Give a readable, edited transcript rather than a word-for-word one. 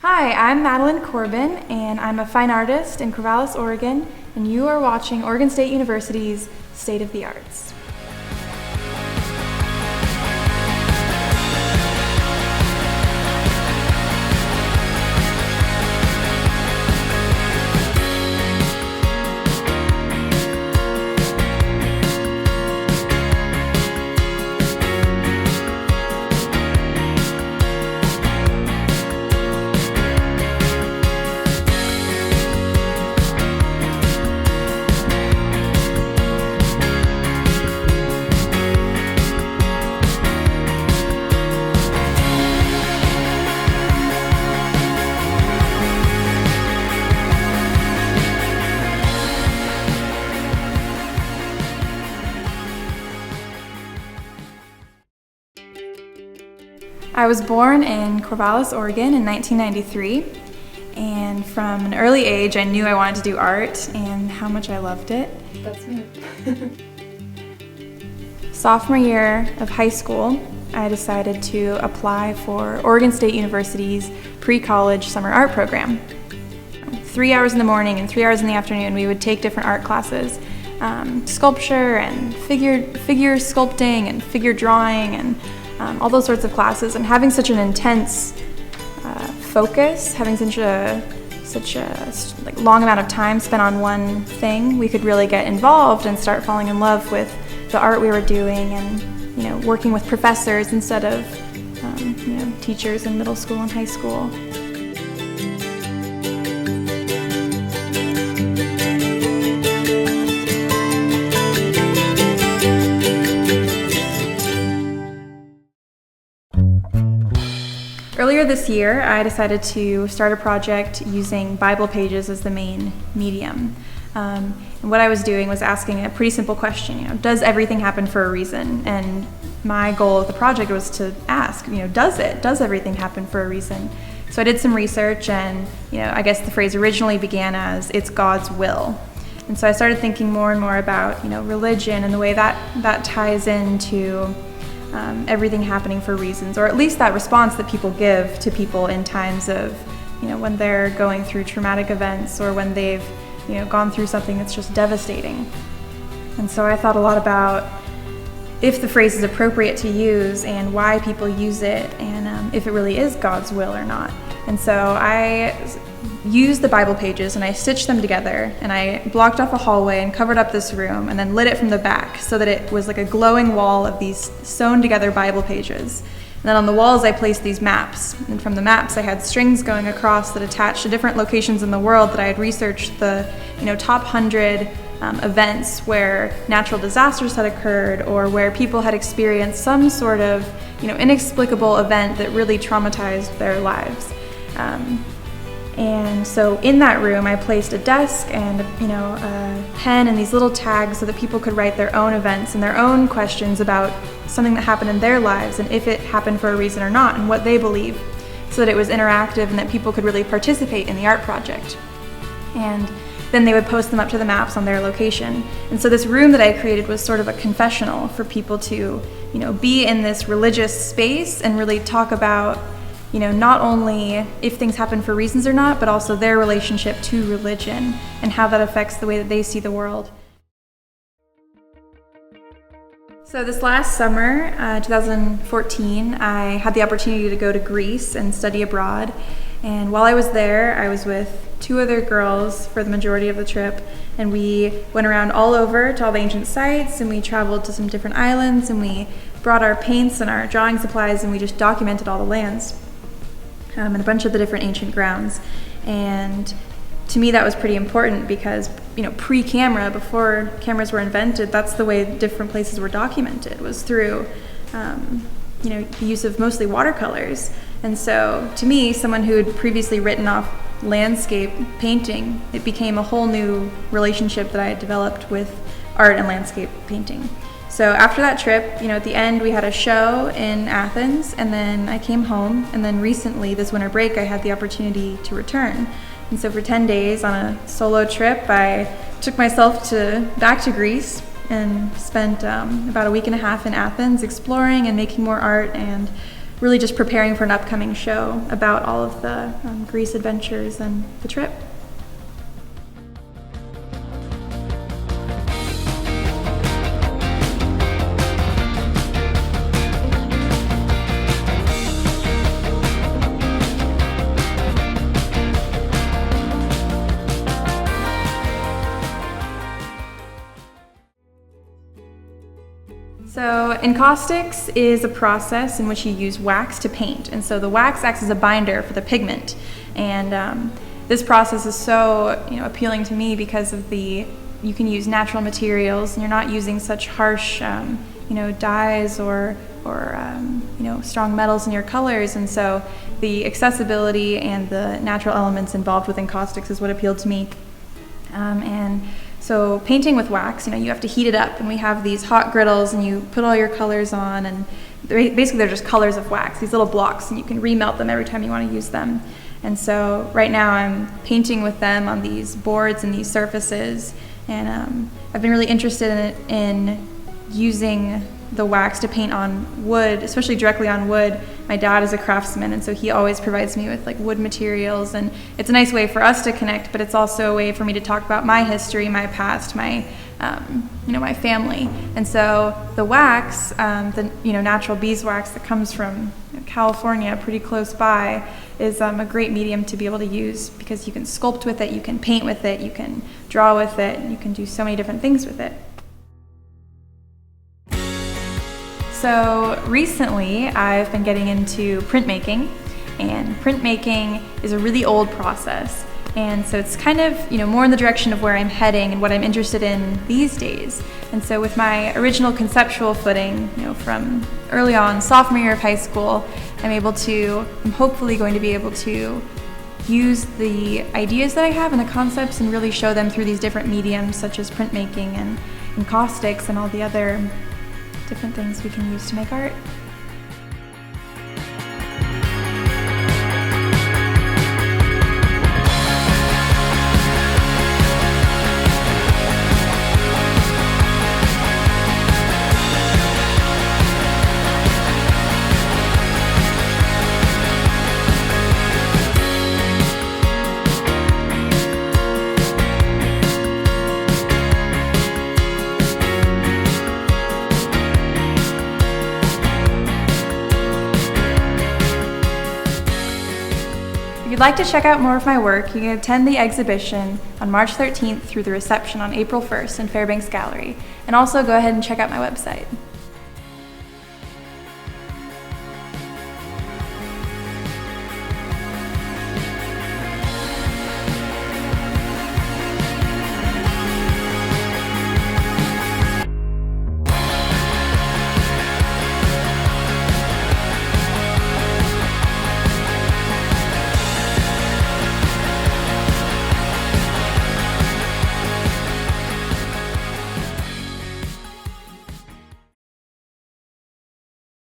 Hi, I'm Madelaine Corbin, and I'm a fine artist in Corvallis, Oregon, and you are watching Oregon State University's State of the Arts. I was born in Corvallis, Oregon in 1993, and from an early age I knew I wanted to do art and how much I loved it. That's me. Sophomore year of high school, I decided to apply for Oregon State University's pre-college summer art program. 3 hours in the morning and 3 hours in the afternoon we would take different art classes, sculpture and figure sculpting and figure drawing and all those sorts of classes. And having such an intense focus, having such a long amount of time spent on one thing, we could really get involved and start falling in love with the art we were doing, and working with professors instead of teachers in middle school and high school. Earlier this year, I decided to start a project using Bible pages as the main medium. And what I was doing was asking a pretty simple question, does everything happen for a reason? And my goal of the project was to ask, does everything happen for a reason? So I did some research, and I guess the phrase originally began as, it's God's will. And so I started thinking more and more about religion and the way that ties into everything happening for reasons, or at least that response that people give to people in times of, when they're going through traumatic events or when they've, gone through something that's just devastating. And so I thought a lot about if the phrase is appropriate to use and why people use it, and if it really is God's will or not. And so I used the Bible pages and I stitched them together, and I blocked off a hallway and covered up this room and then lit it from the back so that it was like a glowing wall of these sewn together Bible pages. And then on the walls I placed these maps, and from the maps I had strings going across that attached to different locations in the world that I had researched the top 100 events where natural disasters had occurred, or where people had experienced some sort of inexplicable event that really traumatized their lives. And so in that room I placed a desk and a pen and these little tags so that people could write their own events and their own questions about something that happened in their lives, and if it happened for a reason or not, and what they believe, so that it was interactive and that people could really participate in the art project. And then they would post them up to the maps on their location. And so this room that I created was sort of a confessional for people to be in this religious space and really talk about not only if things happen for reasons or not, but also their relationship to religion and how that affects the way that they see the world. So this last summer, 2014, I had the opportunity to go to Greece and study abroad. And while I was there, I was with 2 other girls for the majority of the trip, and we went around all over to all the ancient sites, and we traveled to some different islands, and we brought our paints and our drawing supplies, and we just documented all the lands. And a bunch of the different ancient grounds. And to me that was pretty important because pre-camera, before cameras were invented, that's the way different places were documented, was through the use of mostly watercolors. And so to me, someone who had previously written off landscape painting, it became a whole new relationship that I had developed with art and landscape painting. So after that trip, at the end we had a show in Athens, and then I came home, and then recently this winter break I had the opportunity to return. And so for 10 days on a solo trip, I took myself back to Greece and spent about a week and a half in Athens exploring and making more art and really just preparing for an upcoming show about all of the Greece adventures and the trip. So encaustics is a process in which you use wax to paint, and so the wax acts as a binder for the pigment. And this process is so appealing to me because of you can use natural materials, and you're not using such harsh dyes or strong metals in your colors. And so the accessibility and the natural elements involved with encaustics is what appealed to me. So painting with wax, you have to heat it up, and we have these hot griddles, and you put all your colors on, and basically they're just colors of wax, these little blocks, and you can remelt them every time you want to use them. And so right now I'm painting with them on these boards and these surfaces, and I've been really interested in using the wax to paint on wood, especially directly on wood. My dad is a craftsman, and so he always provides me with wood materials, and it's a nice way for us to connect, but it's also a way for me to talk about my history, my past, my my family. And so the wax, the natural beeswax that comes from California, pretty close by, is a great medium to be able to use, because you can sculpt with it, you can paint with it, you can draw with it, you can do so many different things with it. So recently I've been getting into printmaking, and printmaking is a really old process. And so it's kind of, more in the direction of where I'm heading and what I'm interested in these days. And so with my original conceptual footing, from early on, sophomore year of high school, I'm hopefully going to be able to use the ideas that I have and the concepts and really show them through these different mediums, such as printmaking and encaustics and all the other different things we can use to make art. If you'd like to check out more of my work, you can attend the exhibition on March 13th through the reception on April 1st in Fairbanks Gallery. And also go ahead and check out my website.